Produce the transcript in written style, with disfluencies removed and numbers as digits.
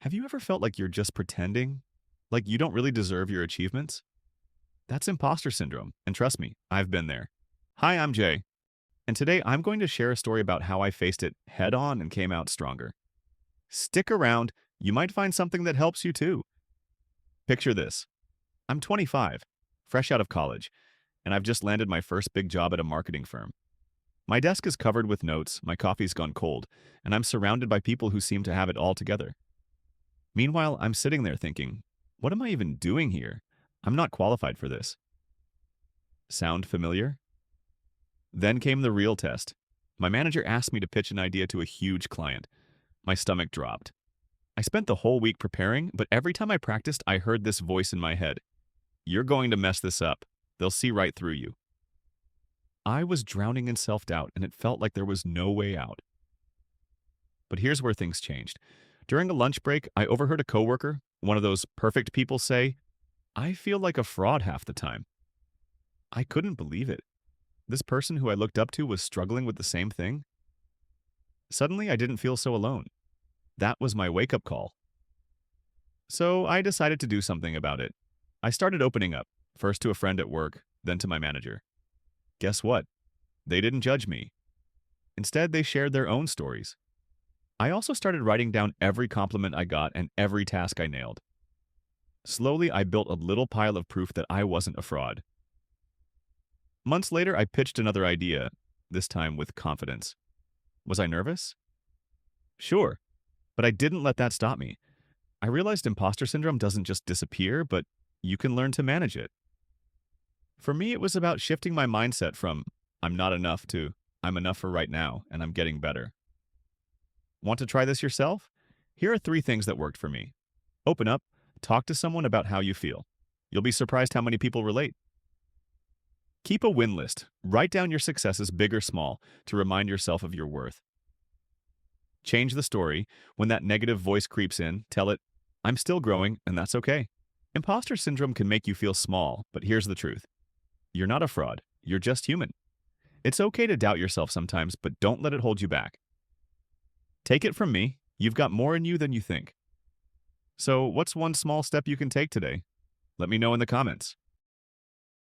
Have you ever felt like you're just pretending? Like you don't really deserve your achievements? That's imposter syndrome, and trust me, I've been there. Hi, I'm Jay, and today I'm going to share a story about how I faced it head on and came out stronger. Stick around, you might find something that helps you too. Picture this. I'm 25, fresh out of college, and I've just landed my first big job at a marketing firm. My desk is covered with notes, my coffee's gone cold, and I'm surrounded by people who seem to have it all together. Meanwhile, I'm sitting there thinking, what am I even doing here? I'm not qualified for this. Sound familiar? Then came the real test. My manager asked me to pitch an idea to a huge client. My stomach dropped. I spent the whole week preparing, but every time I practiced, I heard this voice in my head. You're going to mess this up. They'll see right through you. I was drowning in self-doubt, and it felt like there was no way out. But here's where things changed. During a lunch break, I overheard a coworker, one of those perfect people, say, I feel like a fraud half the time. I couldn't believe it. This person who I looked up to was struggling with the same thing. Suddenly, I didn't feel so alone. That was my wake-up call. So I decided to do something about it. I started opening up, first to a friend at work, then to my manager. Guess what? They didn't judge me. Instead, they shared their own stories. I also started writing down every compliment I got and every task I nailed. Slowly, I built a little pile of proof that I wasn't a fraud. Months later, I pitched another idea, this time with confidence. Was I nervous? Sure, but I didn't let that stop me. I realized imposter syndrome doesn't just disappear, but you can learn to manage it. For me, it was about shifting my mindset from I'm not enough to I'm enough for right now and I'm getting better. Want to try this yourself? Here are 3 things that worked for me. Open up, talk to someone about how you feel. You'll be surprised how many people relate. Keep a win list. Write down your successes, big or small, to remind yourself of your worth. Change the story. When that negative voice creeps in, tell it, I'm still growing, and that's okay. Imposter syndrome can make you feel small, but here's the truth. You're not a fraud. You're just human. It's okay to doubt yourself sometimes, but don't let it hold you back. Take it from me, you've got more in you than you think. So, what's one small step you can take today? Let me know in the comments.